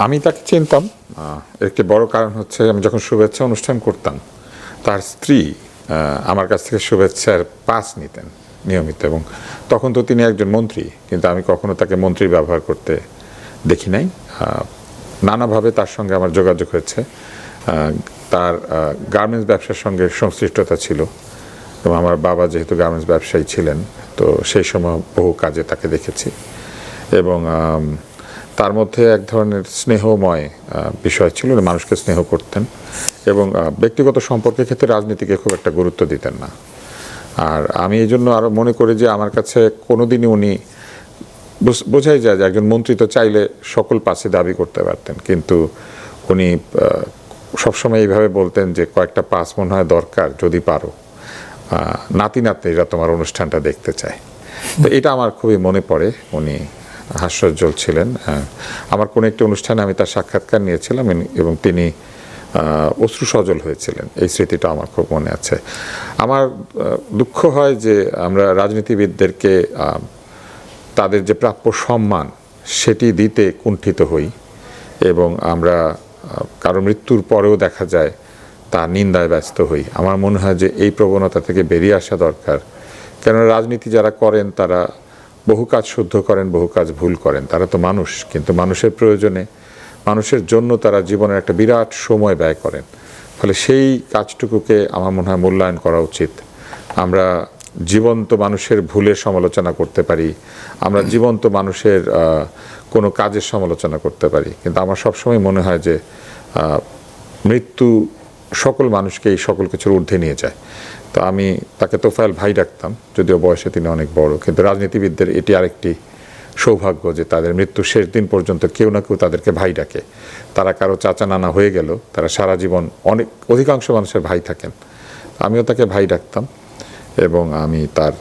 আমি তাকে চিনতাম। একটি বড় কারণ হচ্ছে আমি যখন শুভেচ্ছা অনুষ্ঠান করতাম তার স্ত্রী আমার কাছ থেকে শুভেচ্ছার পাস নিতেন নিয়মিত, এবং তখন তো তিনি একজন মন্ত্রী, কিন্তু আমি কখনো তাকে মন্ত্রী ব্যবহার করতে দেখি নাই। নানাভাবে তার সঙ্গে আমার যোগাযোগ হয়েছে। তার গার্মেন্টস ব্যবসার সঙ্গে সংশ্লিষ্টতা ছিল, এবং আমার বাবা যেহেতু গার্মেন্টস ব্যবসায়ী ছিলেন, তো সেই সময় বহু কাজে তাকে দেখেছি। এবং তার মধ্যে এক ধরনের স্নেহময় বিষয় ছিল, মানুষকে স্নেহ করতেন, এবং ব্যক্তিগত সম্পর্কের ক্ষেত্রে রাজনীতিকে খুব একটা গুরুত্ব দিতেন না। আর আমি এই জন্য আরও মনে করি যে আমার কাছে কোনোদিনই উনি, বোঝাই যায় যে একজন মন্ত্রী তো চাইলে সকল পাশে দাবি করতে পারতেন, কিন্তু উনি সবসময় এইভাবে বলতেন যে কয়েকটা পাস মনে হয় দরকার, যদি পারো নাতি নাতনিরা তোমার অনুষ্ঠানটা দেখতে চায়। তো এটা আমার খুবই মনে পড়ে। উনি হাস্যোজ্জ্বল ছিলেন। আমার কোনো একটি অনুষ্ঠানে আমি তার সাক্ষাৎকার নিয়েছিলাম, এবং তিনি অশ্রু সজল হয়েছিলেন। এই স্মৃতিটা আমার খুব মনে আছে। আমার দুঃখ হয় যে আমরা রাজনীতিবিদদেরকে তাদের যে প্রাপ্য সম্মান সেটি দিতে কুণ্ঠিত হই, এবং আমরা কারো মৃত্যুর পরেও দেখা যায় তার নিন্দায় ব্যস্ত হই। আমার মনে হয় যে এই প্রবণতা থেকে বেরিয়ে আসা দরকার। কেননা রাজনীতি যারা করেন তারা বহু কাজ শুদ্ধ করেন, বহু কাজ ভুল করেন। তারা তো মানুষ, কিন্তু মানুষের প্রয়োজনে, মানুষের জন্য তারা জীবনের একটা বিরাট সময় ব্যয় করেন। ফলে সেই কাজটুকুকে আমার মনে হয় মূল্যায়ন করা উচিত। আমরা জীবন্ত মানুষের ভুলের সমালোচনা করতে পারি, আমরা জীবন্ত মানুষের কোনো কাজের সমালোচনা করতে পারি, কিন্তু আমার সবসময় মনে হয় যে মৃত্যু সকল মানুষকে এই সকল কিছুর ঊর্ধ্বে নিয়ে যায়। তো আমি তাকে তোফায়েল ভাই ডাকতাম, যদিও বয়সে তিনি অনেক বড়, কিন্তু রাজনীতিবিদদের এটি আরেকটি সৌভাগ্য যে তাদের মৃত্যুর শেষ দিন পর্যন্ত কেউ না কেউ তাদেরকে ভাই ডাকে। তারা কারো চাচা নানা হয়ে গেল, তারা সারা জীবন অধিকাংশ মানুষের ভাই থাকেন। আমিও তাকে ভাই ডাকতাম, এবং আমি তার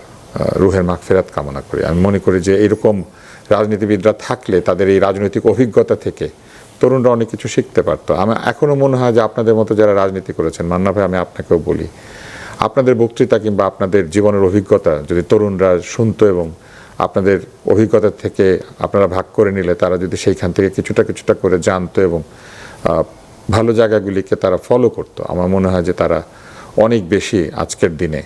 রুহের মাগফিরাত কামনা করি। আমি মনে করি যে এরকম রাজনীতিবিদরা থাকলে তাদের এই রাজনৈতিক অভিজ্ঞতা থেকে তরুণরা অনেক কিছু শিখতে পারতো। আমার এখনও মনে হয় যে আপনাদের মতো যারা রাজনীতি করেছেন, মান্না ভাই, আমি আপনাকেও বলি, আপনাদের বক্তৃতা কিংবা আপনাদের জীবনের অভিজ্ঞতা যদি তরুণরা শুনতো, এবং আপনাদের অভিজ্ঞতা থেকে আপনারা ভাগ করে নিলে তারা যদি সেইখান থেকে কিছুটা কিছুটা করে জানতো এবং ভালো জায়গাগুলিকে তারা ফলো করতো, আমার মনে হয় যে তারা অনেক বেশি আজকের দিনে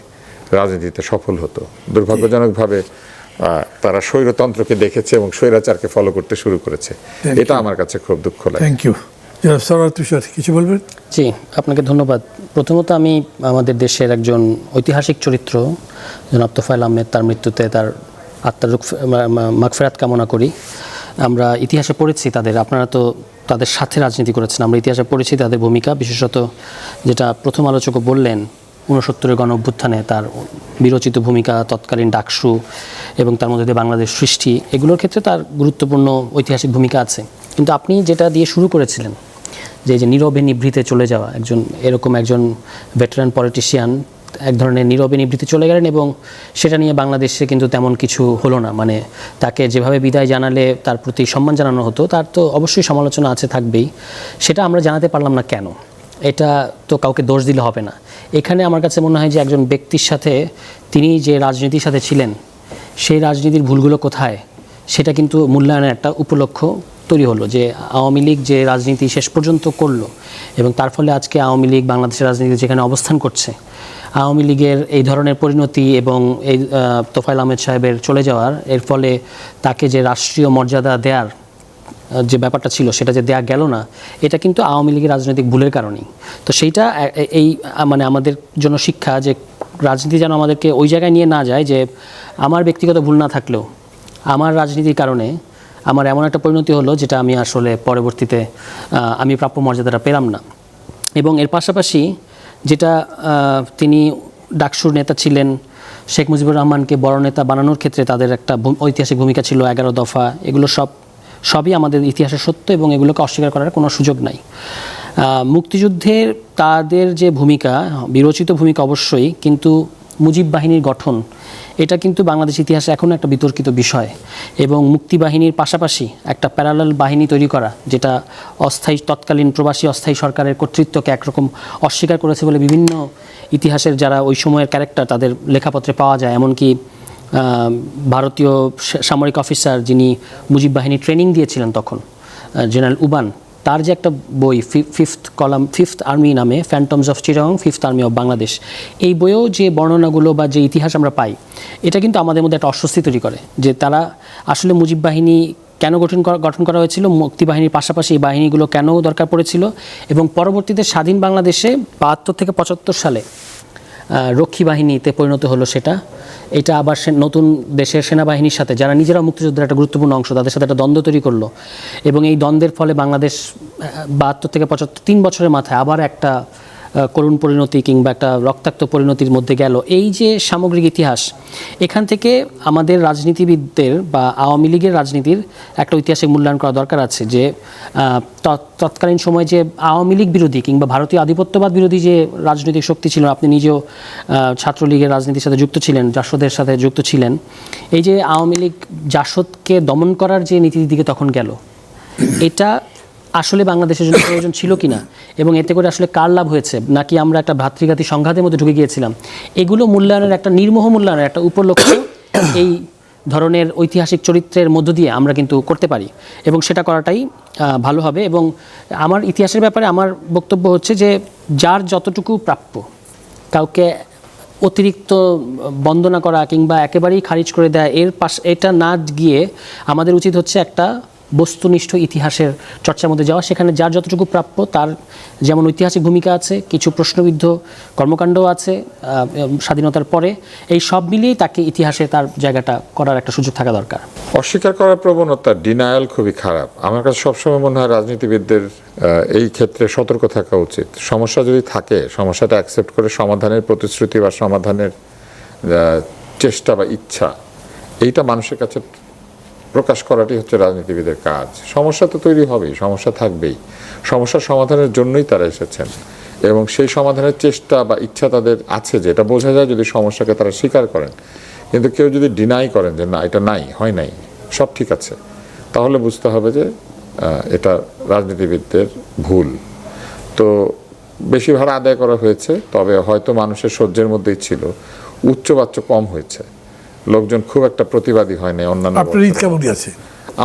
রাজনীতিতে সফল হতো। দুর্ভাগ্যজনকভাবে তারা স্বৈরতন্ত্রকে দেখেছে এবং স্বৈরাচারকে ফলো করতে শুরু করেছে। এটা আমার কাছে খুব দুঃখ লাগে। Thank you. তুষার, কিছু বলবেন? জি, আপনাকে ধন্যবাদ। প্রথমত আমি আমাদের দেশের একজন ঐতিহাসিক চরিত্র জনাব তোফায়েল আহমেদ, তার মৃত্যুতে তার আত্মার মাগফিরাত কামনা করি। আমরা ইতিহাসে পড়েছি তাদের, আপনারা তো তাদের সাথে রাজনীতি করেছেন, আমরা ইতিহাসে পড়েছি তাদের ভূমিকা, বিশেষত যেটা প্রথম আলোচকও বললেন 69-এর গণ অভ্যুত্থানে তার বিরচিত ভূমিকা, তৎকালীন ডাকসু এবং তার মধ্যে দিয়ে বাংলাদেশ সৃষ্টি, এগুলোর ক্ষেত্রে তার গুরুত্বপূর্ণ ঐতিহাসিক ভূমিকা আছে। কিন্তু আপনি যেটা দিয়ে শুরু করেছিলেন, যে নীরবে নিভৃতে চলে যাওয়া, এরকম একজন ভেটারান পলিটিশিয়ান এক ধরনের নীরবে নিভৃতে চলে গেলেন, এবং সেটা নিয়ে বাংলাদেশে কিন্তু তেমন কিছু হলো না। মানে তাকে যেভাবে বিদায় জানালে তার প্রতি সম্মান জানানো হতো, তার তো অবশ্যই সমালোচনা আছে, থাকবেই। সেটা আমরা জানাতে পারলাম না কেন? এটা তো কাউকে দোষ দিলে হবে না। এখানে আমার কাছে মনে হয় যে একজন ব্যক্তির সাথে, তিনি যে রাজনীতির সাথে ছিলেন, সেই রাজনীতির ভুলগুলো কোথায়, সেটা কিন্তু মূল্যায়নের একটা উপলক্ষ তৈরি হলো। যে আওয়ামী লীগ যে রাজনীতি শেষ পর্যন্ত করলো, এবং তার ফলে আজকে আওয়ামী লীগ বাংলাদেশের রাজনীতি যেখানে অবস্থান করছে, আওয়ামী লীগের এই ধরনের পরিণতি এবং এই তোফায়েল আহমেদ সাহেবের চলে যাওয়ার, এর ফলে তাকে যে রাষ্ট্রীয় মর্যাদা দেওয়ার যে ব্যাপারটা ছিল সেটা যে দেয়া গেল না, এটা কিন্তু আওয়ামী লীগের রাজনৈতিক ভুলের কারণেই। তো সেইটা এই মানে আমাদের জন্য শিক্ষা, যে রাজনীতি যেন আমাদেরকে ওই জায়গায় নিয়ে না যায় যে আমার ব্যক্তিগত ভুল না থাকলেও আমার রাজনীতির কারণে আমার এমন একটা পরিণতি হলো যেটা আমি আসলে পরবর্তীতে আমি প্রাপ্য মর্যাদাটা পেলাম না। এবং এর পাশাপাশি যেটা তিনি ডাকসুর নেতা ছিলেন, শেখ মুজিবুর রহমানকে বড় নেতা বানানোর ক্ষেত্রে তাদের একটা ঐতিহাসিক ভূমিকা ছিল, 11 দফা, এগুলো সবই আমাদের ইতিহাসের সত্য, এবং এগুলোকে অস্বীকার করার কোনো সুযোগ নাই। মুক্তিযুদ্ধের তাদের যে ভূমিকা, বিরচিত ভূমিকা অবশ্যই, কিন্তু মুজিব বাহিনীর গঠন, এটা কিন্তু বাংলাদেশ ইতিহাসে এখনও একটা বিতর্কিত বিষয়। এবং মুক্তিবাহিনীর পাশাপাশি একটা প্যারালাল বাহিনী তৈরি করা, যেটা অস্থায়ী তৎকালীন প্রবাসী অস্থায়ী সরকারের কর্তৃত্বকে একরকম অস্বীকার করেছে বলে বিভিন্ন ইতিহাসের যারা ওই সময়ের ক্যারেক্টার তাদের লেখাপত্রে পাওয়া যায়। এমনকি ভারতীয় সামরিক অফিসার যিনি মুজিব বাহিনী ট্রেনিং দিয়েছিলেন তখন, জেনারেল উবান, তার যে একটা বই ফিফথ আর্মি নামে, phantoms of Chittagong, fifth army of Bangladesh, এই বইয়েও যে বর্ণনাগুলো বা যে ইতিহাস আমরা পাই, এটা কিন্তু আমাদের মধ্যে একটা অস্বস্তি তৈরি করে যে তারা আসলে মুজিব বাহিনী কেন গঠন করা হয়েছিল, মুক্তিবাহিনীর পাশাপাশি এই বাহিনীগুলো কেন দরকার পড়েছিল, এবং পরবর্তীতে স্বাধীন বাংলাদেশে ৭২ থেকে ৭৫ সালে রক্ষী বাহিনীতে পরিণত হলো সেটা। এটা আবার নতুন দেশের সেনাবাহিনীর সাথে, যারা নিজেরা মুক্তিযুদ্ধের একটা গুরুত্বপূর্ণ অংশ, তাদের সাথে একটা দ্বন্দ্ব তৈরি করলো, এবং এই দ্বন্দ্বের ফলে বাংলাদেশ ৭২ থেকে ৭৫, ৩ বছরের মাথায় আবার একটা করুণ পরিণতি কিংবা একটা রক্তাক্ত পরিণতির মধ্যে গেল। এই যে সামগ্রিক ইতিহাস, এখান থেকে আমাদের রাজনীতিবিদদের বা আওয়ামী লীগের রাজনীতির একটা ঐতিহাসিক মূল্যায়ন করা দরকার আছে যে তৎকালীন সময়ে যে আওয়ামী লীগ বিরোধী কিংবা ভারতীয় আধিপত্যবাদ বিরোধী যে রাজনৈতিক শক্তি ছিল, আপনি নিজেও ছাত্রলীগের রাজনীতির সাথে যুক্ত ছিলেন, জাসদের সাথে যুক্ত ছিলেন, এই যে আওয়ামী লীগ জাসদকে দমন করার যে নীতির দিকে তখন গেল, এটা আসলে বাংলাদেশের জন্য প্রয়োজন ছিল কিনা, এবং এতে করে আসলে কার লাভ হয়েছে, নাকি আমরা একটা ভ্রাতৃঘাতী সংঘাতের মধ্যে ঢুকে গিয়েছিলাম, এগুলো মূল্যায়নের একটা নির্মোহ মূল্যায়নের একটা উপলক্ষ্য এই ধরনের ঐতিহাসিক চরিত্রের মধ্য দিয়ে আমরা কিন্তু করতে পারি, এবং সেটা করাটাই ভালো হবে। এবং আমার ইতিহাসের ব্যাপারে আমার বক্তব্য হচ্ছে যে যার যতটুকু প্রাপ্য, কাউকে অতিরিক্ত বন্দনা করা কিংবা একেবারেই খারিজ করে দেয়, এটা না গিয়ে আমাদের উচিত হচ্ছে একটা বস্তুনিষ্ঠ ইতিহাসের চর্চার মধ্যে যাওয়া। সেখানে যার যতটুকু প্রাপ্য, তার যেমন ঐতিহাসিক ভূমিকা আছে, কিছু প্রশ্নবিদ্ধ কর্মকাণ্ডও আছে স্বাধীনতার পরে, এই সব মিলিয়েই তাকে ইতিহাসে তার জায়গাটা করার একটা সুযোগ থাকা দরকার। অস্বীকার করার প্রবণতা, ডিনায়াল খুবই খারাপ। আমার কাছে সবসময় মনে হয় রাজনীতিবিদদের এই ক্ষেত্রে সতর্ক থাকা উচিত। সমস্যা যদি থাকে, সমস্যাটা অ্যাকসেপ্ট করে সমাধানের প্রতিশ্রুতি বা সমাধানের চেষ্টা বা ইচ্ছা, এইটা মানুষের কাছে প্রকাশ করাটাই হচ্ছে রাজনীতিবিদের কাজ। সমস্যা তো তৈরি হবেই, সমস্যা থাকবেই, সমস্যার সমাধানের জন্যই তারা এসেছেন, এবং সেই সমাধানের চেষ্টা বা ইচ্ছা তাদের আছে, যেটা বোঝা যায় যদি সমস্যাকে তারা স্বীকার করেন। কিন্তু কেউ যদি ডিনাই করেন যে না, এটা নাই, হয় নাই, সব ঠিক আছে, তাহলে বুঝতে হবে যে এটা রাজনীতিবিদদের ভুল। তো বেশি ভাড়া আদায় করা হয়েছে, তবে হয়তো মানুষের সহ্যের মধ্যেই ছিল, উচ্চবাচ্য কম হয়েছে, লোকজন খুব একটা প্রতিবাদী হয়নি। অন্যান্য আপনার ঈদ কেমন গেছে?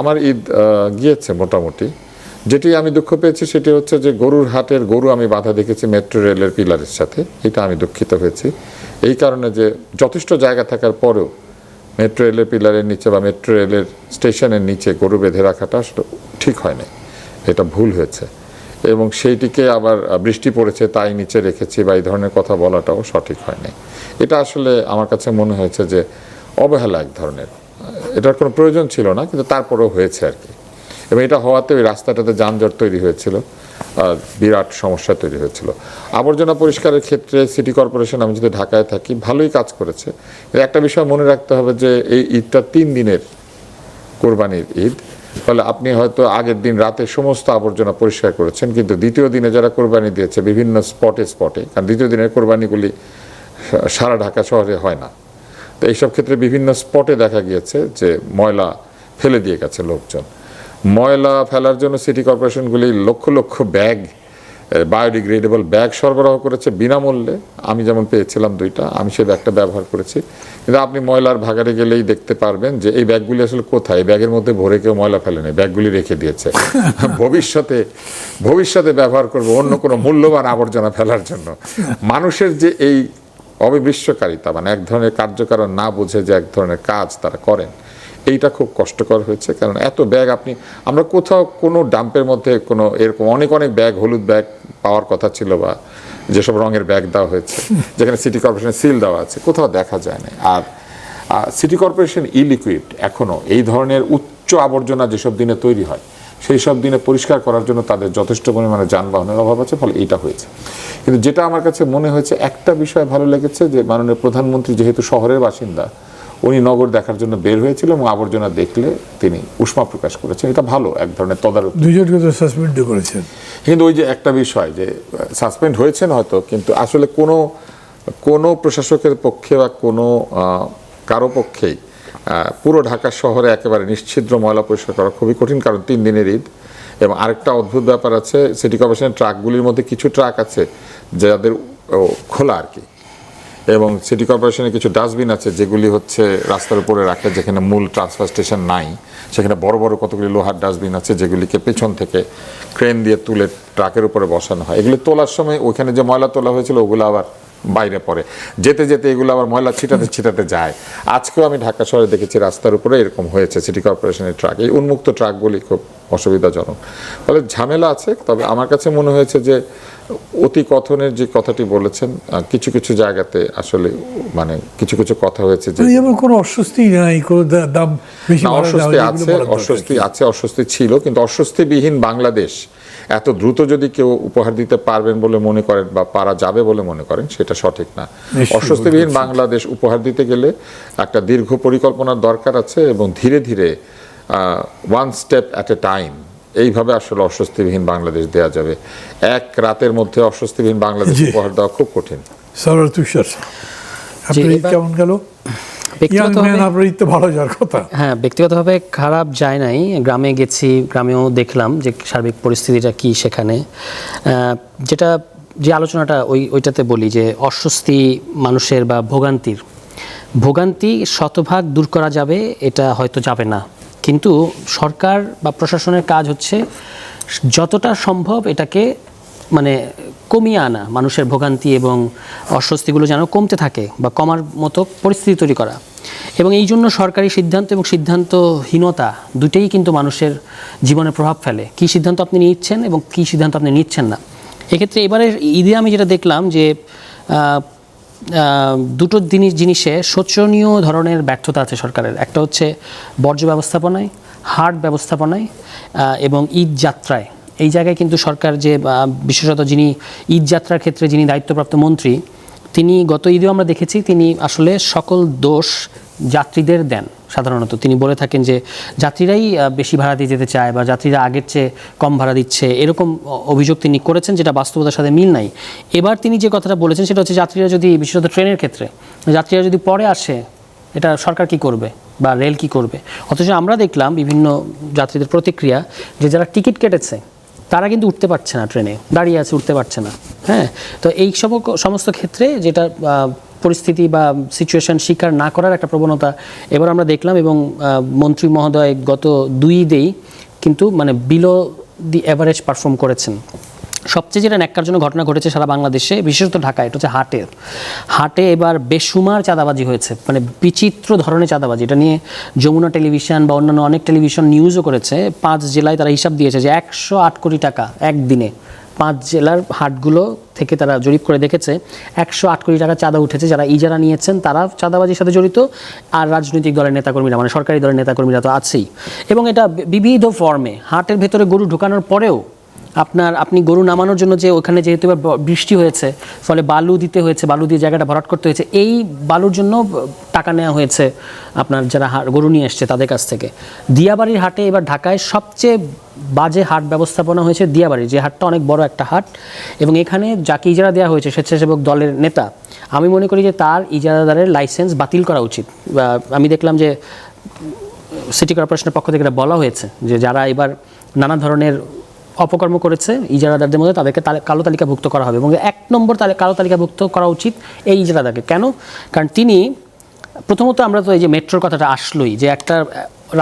আমার ঈদ গিয়েছে মোটামুটি। যেটি আমি দুঃখ পেয়েছি সেটি হচ্ছে যে গরুর হাটের গরু আমি বাধা দেখেছি মেট্রো রেলের পিলারের সাথে, এটা আমি দুঃখিত হয়েছি। এই কারণে যে যথেষ্ট জায়গা থাকার পরেও মেট্রো রেলের পিলারের নিচে বা মেট্রো রেলের স্টেশনের নিচে গরু বেঁধে রাখাটা আসলে ঠিক হয় না, এটা ভুল হয়েছে। এবং সেইটিকে আবার বৃষ্টি পড়েছে তাই নিচে রেখেছি বা এই ধরনের কথা বলাটাও সঠিক হয় না। এটা আসলে আমার কাছে মনে হয়েছে যে অবহেলা এক ধরনের, এটার কোনো প্রয়োজন ছিল না, কিন্তু তারপরেও হয়েছে আর কি। এবং এটা হওয়াতে ওই রাস্তাটাতে যানজট তৈরি হয়েছিল, আর বিরাট সমস্যা তৈরি হয়েছিল। আবর্জনা পরিষ্কারের ক্ষেত্রে সিটি কর্পোরেশন, আমি যদি ঢাকায় থাকি, ভালোই কাজ করেছে। একটা বিষয় মনে রাখতে হবে যে এই ঈদটা 3 দিনের কোরবানির ঈদ, ফলে আপনি হয়তো আগের দিন রাতে সমস্ত আবর্জনা পরিষ্কার করেছেন, কিন্তু দ্বিতীয় দিনে যারা কোরবানি দিয়েছে বিভিন্ন স্পটে, কারণ দ্বিতীয় দিনের কোরবানিগুলি সারা ঢাকা শহরে হয় না, তো এইসব ক্ষেত্রে বিভিন্ন স্পটে দেখা গিয়েছে যে ময়লা ফেলে দিয়ে গেছে লোকজন। ময়লা ফেলার জন্য city কর্পোরেশনগুলি lakh lakh bag, biodegradable bag সরবরাহ করেছে বিনামূল্যে। আমি যেমন পেয়েছিলাম 2টা, আমি সেই ব্যাগটা ব্যবহার করেছি। কিন্তু আপনি ময়লার ভাগাড়ে গেলেই দেখতে পারবেন যে এই ব্যাগগুলি আসলে কোথায়, এই ব্যাগের মধ্যে ভরে কেউ ময়লা ফেলেনি, ব্যাগগুলি রেখে দিয়েছে ভবিষ্যতে ব্যবহার করবো অন্য কোনো মূল্যবান আবর্জনা ফেলার জন্য। মানুষের যে এই অবিশ্বাসকারিতা, মানে এক ধরনের কার্যকারণ না বুঝে যে এক ধরনের কাজ তারা করেন, এইটা খুব কষ্টকর হয়েছে। কারণ এত ব্যাগ আমরা কোথাও কোনো ডাম্পের মধ্যে কোনো এরকম অনেক ব্যাগ, হলুদ ব্যাগ পাওয়ার কথা ছিল, বা যেসব রঙের ব্যাগ দেওয়া হয়েছে যেখানে সিটি কর্পোরেশনের সিল দেওয়া আছে, কোথাও দেখা যায় না। আর সিটি কর্পোরেশন ইলিকুইড এখনও এই ধরনের উচ্চ আবর্জনা যেসব দিনে তৈরি হয়, সেই সব দিনে পরিষ্কার করার জন্য তাদের যথেষ্ট পরিমাণে যানবাহনের অভাব আছে, ফলে এইটা হয়েছে। কিন্তু যেটা আমার কাছে মনে হয়েছে, একটা বিষয় ভালো লেগেছে যে মাননীয় প্রধানমন্ত্রী যেহেতু শহরের বাসিন্দা, উনি নগর দেখার জন্য বের হয়েছিল এবং আবর্জনা দেখলে তিনি উষ্মা প্রকাশ করেছেন, এটা ভালো এক ধরনের তদারকি। 2জনকে তো সাসপেন্ড করেছেন। কিন্তু ওই যে একটা বিষয় যে সাসপেন্ড হয়েছেন হয়তো, কিন্তু আসলে কোনো প্রশাসকের পক্ষে বা কোনো কারো পক্ষেই পুরো ঢাকা শহরে একেবারে নিশ্ছিদ্র ময়লা পরিষ্কার করা খুবই কঠিন, কারণ 3 দিনের ঈদ। এবং আরেকটা অদ্ভুত ব্যাপার আছে, সিটি কর্পোরেশনের ট্রাকগুলির মধ্যে কিছু ট্রাক আছে যাদের খোলা আর কি, এবং সিটি কর্পোরেশনের কিছু ডাস্টবিন আছে যেগুলি হচ্ছে রাস্তার উপরে রাখে, যেখানে মূল ট্রান্সফার স্টেশন নাই, সেখানে বড় বড় কতগুলি লোহার ডাস্টবিন আছে যেগুলিকে পেছন থেকে ক্রেন দিয়ে তুলে ট্রাকের উপরে বসানো হয়। এগুলি তোলার সময় ওইখানে যে ময়লা তোলা হয়েছিল ওগুলো আবার বাইরে পড়ে, যেতে যেতে এগুলো আবার ময়লা ছিটাতে ছিটাতে যায়। আজকেও আমি ঢাকা শহরে দেখেছি রাস্তার উপরে এরকম হয়েছে সিটি কর্পোরেশনের ট্রাক। এই উন্মুক্ত ট্রাকগুলি খুব অসুবিধাজনক, ফলে ঝামেলা আছে। তবে আমার কাছে মনে হয়েছে যে অতি কথনের যে কথাটি বলেছেন, কিছু কিছু জায়গাতে আসলে মানে কিছু কিছু কথা হয়েছে যে যেমন কোনো অস্বস্তি নাই, কোনো দাম বেশি না, বাড়া দেওয়া অস্বস্তি এগুলো আছে, বলার দরকার অস্বস্তি কি? আছে, অস্বস্তি ছিল, কিন্তু অস্বস্তিবিহীন বাংলাদেশ এত দ্রুত যদি কেউ উপহার দিতে পারবেন বলে মনে করেন বা পারা যাবে বলে মনে করেন, সেটা সঠিক না। নিশ্চয়ই অস্বস্তিবিহীন বলছেন। বাংলাদেশ উপহার দিতে গেলে একটা দীর্ঘ পরিকল্পনার দরকার আছে এবং ধীরে ধীরে one step at a time এইভাবে আসলে অস্বস্তিবিহীন বাংলাদেশ দেওয়া যাবে। এক রাতের মধ্যে অস্বস্তিবিহীন বাংলাদেশ জি। উপহার দেওয়া খুব কঠিন। সরোয়ার তুষার, আপনার ঈদ এবার- কেমন গেল? ইয়াং ম্যান, ব্যক্তিগতভাবে আপনার ঈদ তো ভালো যাওয়ার কথা। হ্যাঁ, ব্যক্তিগতভাবে খারাপ যায় নাই। গ্রামে গেছি, গ্রামেও দেখলাম যে সার্বিক পরিস্থিতিটা কি সেখানে। যেটা যে আলোচনাটা ওইটাতে বলি যে অস্বস্তি মানুষের বা ভোগান্তি শতভাগ দূর করা যাবে, এটা হয়তো যাবে না, কিন্তু সরকার বা প্রশাসনের কাজ হচ্ছে যতটা সম্ভব এটাকে মানে কমিয়ে আনা, মানুষের ভোগান্তি এবং অস্বস্তিগুলো যেন কমতে থাকে বা কমার মতো পরিস্থিতি তৈরি করা। এবং এই জন্য সরকারি সিদ্ধান্ত এবং সিদ্ধান্তহীনতা দুটেই কিন্তু মানুষের জীবনে প্রভাব ফেলে। কী সিদ্ধান্ত আপনি নিচ্ছেন এবং কী সিদ্ধান্ত আপনি নিচ্ছেন না। এক্ষেত্রে এবারে ঈদে আমি যেটা দেখলাম যে দুটো জিনিসে শোচনীয় ধরনের ব্যর্থতা আছে সরকারের। একটা হচ্ছে বর্জ্য ব্যবস্থাপনায়, হাট ব্যবস্থাপনায় এবং ঈদ যাত্রায়। এই জায়গায় কিন্তু সরকার যে বিশেষত যিনি ঈদ যাত্রার ক্ষেত্রে যিনি দায়িত্বপ্রাপ্ত মন্ত্রী, তিনি গত ঈদেও আমরা দেখেছি তিনি আসলে সকল দোষ যাত্রীদের দেন। সাধারণত তিনি বলে থাকেন যে যাত্রীরাই বেশি ভাড়া দিয়ে যেতে চায় বা যাত্রীরা আগের চেয়ে কম ভাড়া দিচ্ছে, এরকম অভিযোগ তিনি করেছেন, যেটা বাস্তবতার সাথে মিল নাই। এবার তিনি যে কথাটা বলেছেন সেটা হচ্ছে যাত্রীরা যদি, বিশেষত ট্রেনের ক্ষেত্রে যাত্রীরা যদি পরে আসে, এটা সরকার কি করবে বা রেল কি করবে? অথচ আমরা দেখলাম বিভিন্ন যাত্রীদের প্রতিক্রিয়া যে যারা টিকিট কেটেছে তারা কিন্তু উঠতে পারছে না, ট্রেনে দাঁড়িয়ে আছে, উঠতে পারছে না। হ্যাঁ, তো এই সমস্ত ক্ষেত্রে যেটা পরিস্থিতি বা সিচুয়েশন স্বীকার না করার একটা প্রবণতা এবার আমরা দেখলাম। এবং মন্ত্রী মহোদয় গত 2 ঈদেই কিন্তু মানে বিলো দি অ্যাভারেজ পারফর্ম করেছেন। সবচেয়ে যেটা ন্যাক্কারজনক ঘটনা ঘটেছে সারা বাংলাদেশে, বিশেষত ঢাকায়, এটা হচ্ছে হাটে এবার বেসুমার চাঁদাবাজি হয়েছে, মানে বিচিত্র ধরনের চাঁদাবাজি। এটা নিয়ে যমুনা টেলিভিশন বা অন্যান্য অনেক টেলিভিশন নিউজও করেছে। 5 জেলায় তারা হিসাব দিয়েছে যে 108 কোটি টাকা একদিনে 5 জেলার হাটগুলো থেকে তারা জরিপ করে দেখেছে 108 কোটি টাকা চাঁদা উঠেছে। যারা ইজারা নিয়েছেন তারা চাঁদাবাজির সাথে জড়িত, আর রাজনৈতিক দলের নেতাকর্মীরা, মানে সরকারি দলের নেতাকর্মীরা তো আছেই। এবং এটা বিবিধ ফর্মে, হাটের ভেতরে গরু ঢোকানোর পরেও আপনি গরু নামানোর জন্য যে ওখানে যেহেতু বৃষ্টি হয়েছে, ফলে বালু দিতে হয়েছে, বালু দিয়ে জায়গাটা ভরাট করতে হয়েছে, এই বালুর জন্য টাকা নেওয়া হয়েছে আপনার যারা গরু নিয়ে এসছে তাদের কাছ থেকে। দিয়াবাড়ির হাটে এবার ঢাকায় সবচেয়ে বাজে হাট ব্যবস্থাপনা হয়েছে দিয়াবাড়ি, যে হাটটা অনেক বড় একটা হাট। এবং এখানে যাকে ইজারা দেওয়া হয়েছে স্বেচ্ছাসেবক দলের নেতা, আমি মনে করি যে তার ইজারাদারের লাইসেন্স বাতিল করা উচিত। আমি দেখলাম যে সিটি কর্পোরেশনের পক্ষ থেকে এটা বলা হয়েছে যে যারা এবার নানা ধরনের অপকর্ম করেছে ইজারাদারদের মধ্যে, তাদেরকে কালো তালিকাভুক্ত করা হবে এবং 1 নম্বর কালো তালিকাভুক্ত করা উচিত এই ইজারাদারকে। কেন? কারণ তিনি প্রথমত, আমরা তো এই যে মেট্রোর কথাটা আসলোই, যে একটা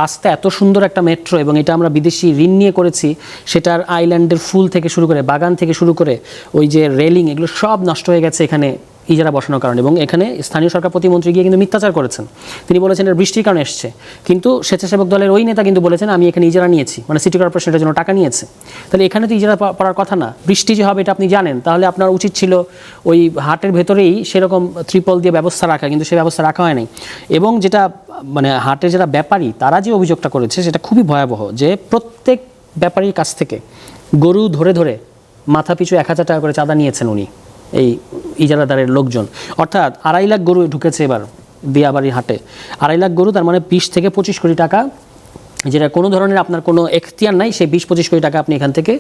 রাস্তা এত সুন্দর একটা মেট্রো, এবং এটা আমরা বিদেশি ঋণ নিয়ে করেছি, সেটার আইল্যান্ডের ফুল থেকে শুরু করে বাগান থেকে শুরু করে ওই যে রেলিং, এগুলো সব নষ্ট হয়ে গেছে এখানে ইজারা বসানোর কারণে। এবং এখানে স্থানীয় সরকার প্রতিমন্ত্রী গিয়ে কিন্তু মিথ্যাচার করেছেন। তিনি বলেছেন এটা বৃষ্টির কারণে এসছে, কিন্তু স্বেচ্ছাসেবক দলের ওই নেতা কিন্তু বলেছেন আমি এখানে ইজারা নিয়েছি, মানে সিটি কর্পোরেশনের জন্য টাকা নিয়েছে। তাহলে এখানে তো ইজারা পড়ার কথা না। বৃষ্টি যে হবে এটা আপনি জানেন, তাহলে আপনার উচিত ছিল ওই হাটের ভেতরেই সেরকম ত্রিপল দিয়ে ব্যবস্থা রাখা, কিন্তু সে ব্যবস্থা রাখা হয় নাই। এবং যেটা মানে হাটের যারা ব্যাপারী, তারা যে অভিযোগটা করেছে সেটা খুবই ভয়াবহ, যে প্রত্যেক ব্যাপারীর কাছ থেকে গরু ধরে ধরে মাথা পিছু 1000 টাকা করে চাঁদা নিয়েছেন উনি, এই ইজারাদারের লোকজন। অর্থাৎ 2.5 লাখ গরু ঢুকেছে এবার দিয়াবাড়ির হাটে। 2.5 লাখ গরু, তার মানে 20 থেকে 25 কোটি টাকা, যেটা কোনো ধরনের আপনার কোনো এখতিয়ার নাই, সেই 20-25 কোটি টাকা আপনি এখান থেকে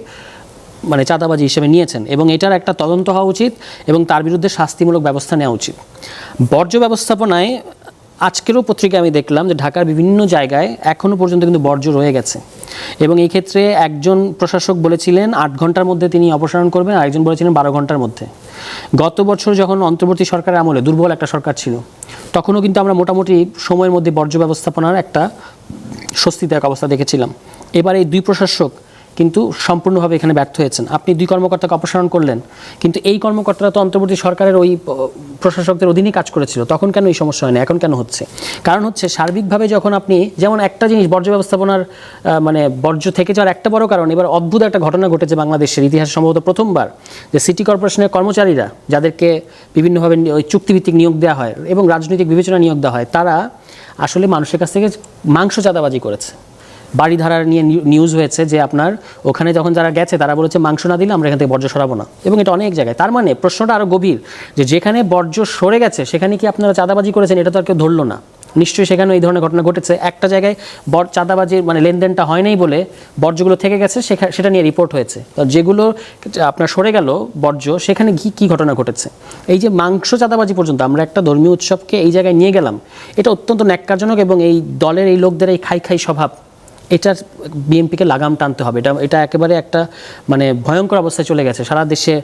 মানে চাঁদাবাজি হিসেবে নিয়েছেন। এবং এটার একটা তদন্ত হওয়া উচিত এবং তার বিরুদ্ধে শাস্তিমূলক ব্যবস্থা নেওয়া উচিত। বর্জ্য ব্যবস্থাপনায় আজকেরও পত্রিকায় আমি দেখলাম যে ঢাকার বিভিন্ন জায়গায় এখনও পর্যন্ত কিন্তু বর্জ্য রয়ে গেছে, এবং এই ক্ষেত্রে একজন প্রশাসক বলেছিলেন 8 ঘন্টার মধ্যে তিনি অপসারণ করবেন, আরেকজন বলেছিলেন 12 ঘন্টার মধ্যে। গত বছর যখন অন্তর্বর্তী সরকারের আমলে দুর্বল একটা সরকার ছিল, তখনও কিন্তু আমরা মোটামুটি সময়ের মধ্যে বর্জ্য ব্যবস্থাপনার একটা স্বস্তিদায়ক অবস্থা দেখেছিলাম। এবার এই 2 প্রশাসক কিন্তু সম্পূর্ণভাবে এখানে ব্যর্থ হয়েছেন। আপনি 2 কর্মকর্তাকে অপসারণ করলেন, কিন্তু এই কর্মকর্তারা তো অন্তর্বর্তী সরকারের ওই প্রশাসকদের অধীনে কাজ করেছিল, তখন কেন এই সমস্যা হয় না, এখন কেন হচ্ছে? কারণ হচ্ছে সার্বিকভাবে যখন আপনি, যেমন একটা জিনিস বর্জ্য ব্যবস্থাপনার মানে বর্জ্য থেকে যাওয়ার একটা বড় কারণ, এবার অদ্ভুত একটা ঘটনা ঘটেছে বাংলাদেশের ইতিহাসে সম্ভবত প্রথমবার, যে সিটি কর্পোরেশনের কর্মচারীরা যাদেরকে বিভিন্নভাবে ওই চুক্তিভিত্তিক নিয়োগ দেওয়া হয় এবং রাজনৈতিক বিবেচনা নিয়োগ দেওয়া হয়, তারা আসলে মানুষের কাছ থেকে মাংস চাঁদাবাজি করেছে। বাড়িধারার নিয়ে নিউজ হয়েছে যে আপনার ওখানে যখন যারা গেছে তারা বলেছে মাংস না দিলে আমরা এখান থেকে বর্জ্য সরাবো না, এবং এটা অনেক জায়গায়। তার মানে প্রশ্নটা আরও গভীর, যে যেখানে বর্জ্য সরে গেছে সেখানে কি আপনারা চাঁদাবাজি করেছেন, এটা তো আর কেউ ধরলো না। নিশ্চয়ই সেখানে এই ধরনের ঘটনা ঘটেছে। একটা জায়গায় চাঁদাবাজির মানে লেনদেনটা হয় নাই বলে বর্জ্যগুলো থেকে গেছে, সেটা নিয়ে রিপোর্ট হয়েছে। তো যেগুলো আপনার সরে গেল বর্জ্য, সেখানে কী ঘটনা ঘটেছে? এই যে মাংস চাঁদাবাজি পর্যন্ত, আমরা একটা ধর্মীয় উৎসবকে এই জায়গায় নিয়ে গেলাম, এটা অত্যন্ত ন্যাক্কারজনক, এবং এই দলের এই লোকদের এই খাই স্বভাব, এটার বিএনপিকে লাগাম টানতে হবে। এটা একেবারে একটা মানে ভয়ঙ্কর অবস্থায় চলে গেছে সারা দেশে।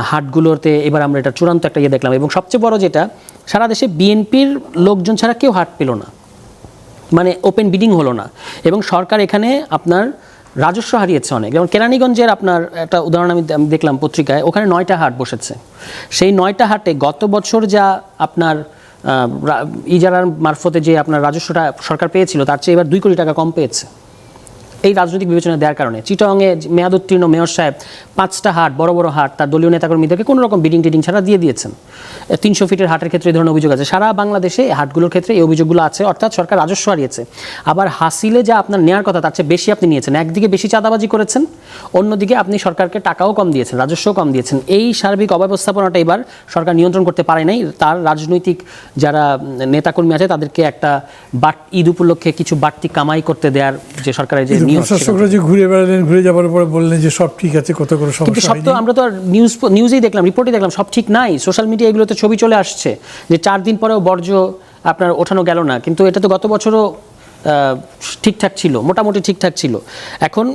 হাটগুলোতে এবার আমরা এটা চূড়ান্ত একটা ইয়ে দেখলাম, এবং সবচেয়ে বড় যেটা, সারা দেশে বিএনপির লোকজন ছাড়া কেউ হাট পেল না, মানে ওপেন বিডিং হলো না, এবং সরকার এখানে আপনার রাজস্ব হারিয়েছে অনেক। যেমন কেরানীগঞ্জের আপনার একটা উদাহরণ আমি দেখলাম পত্রিকায়, ওখানে 9টা হাট বসেছে। সেই 9টা হাটে গত বছর যা আপনার ইজারার মারফতে যে আপনার রাজস্বটা সরকার পেয়েছিল, তার চেয়ে এবার 2 কোটি টাকা কম পেয়েছে এই রাজনৈতিক বিবেচনা দেওয়ার কারণে। চিটাংয়ে মেয়াদ উত্তীর্ণ মেয়র সাহেব 5টা হাট, বড় বড় হাট, তার দলীয় নেতাকর্মীদেরকে কোনো রকম বিডিং টিডিং ছাড়া দিয়ে দিয়েছেন। 300 ফিটের হাটের ক্ষেত্রে এই ধরনের অভিযোগ আছে। সারা বাংলাদেশে এই হাটগুলোর ক্ষেত্রে এই অভিযোগগুলো আছে, অর্থাৎ সরকার রাজস্ব হারিয়েছে। আবার হাসিলে যা আপনার নেওয়ার কথা তার চেয়ে বেশি আপনি নিয়েছেন। একদিকে বেশি চাঁদাবাজি করেছেন, অন্যদিকে আপনি সরকারকে টাকাও কম দিয়েছেন, রাজস্বও কম দিয়েছেন। এই সার্বিক অব্যবস্থাপনাটা এবার সরকার নিয়ন্ত্রণ করতে পারে নাই। তার রাজনৈতিক যারা নেতাকর্মী আছে তাদেরকে একটা ঈদ উপলক্ষে কিছু বাড়তি কামাই করতে দেওয়ার যে সরকারের যে প্রশাসকরা যে ঘুরে বেড়ালেন, ঘুরে যাওয়ার পরে বললেন যে সব ঠিক আছে, কত করে কিন্তু সব তো আমরা তো আর নিউজেই দেখলাম, রিপোর্টে দেখলাম সব ঠিক নাই। সোশ্যাল মিডিয়া এগুলোতে ছবি চলে আসছে যে 4 দিন পরেও বর্জ্য আপনার ওঠানো গেল না, কিন্তু এটা তো গত বছরও ঠিকঠাক ছিল, মোটামুটি ঠিকঠাক ছিল। এখন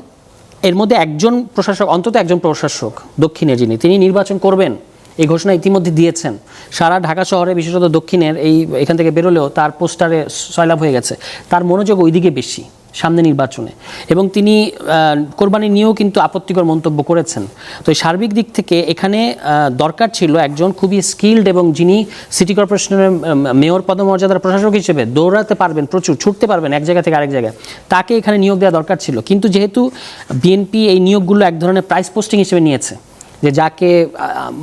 এর মধ্যে একজন প্রশাসক, অন্তত একজন প্রশাসক দক্ষিণে যিনি, তিনি নির্বাচন করবেন এই ঘোষণা ইতিমধ্যে দিয়েছেন। সারা ঢাকা শহরে বিশেষত দক্ষিণের এখান থেকে বেরোলেও তার পোস্টারে সয়লাভ হয়ে গেছে। তার মনোযোগ ওইদিকে বেশি সামনে নির্বাচনে, এবং তিনি কোরবানি নিয়েও কিন্তু আপত্তিকর মন্তব্য করেছেন। তো এই সার্বিক দিক থেকে এখানে দরকার ছিল একজন খুবই স্কিলড এবং যিনি সিটি কর্পোরেশনের মেয়র পদমর্যাদার প্রশাসক হিসেবে দৌড়াতে পারবেন, প্রচুর ছুটতে পারবেন এক জায়গা থেকে আরেক জায়গায়, তাকে এখানে নিয়োগ দেওয়া দরকার ছিল। কিন্তু যেহেতু বিএনপি এই নিয়োগগুলো এক ধরনের প্রাইস পোস্টিং হিসেবে নিয়েছে, যে যাকে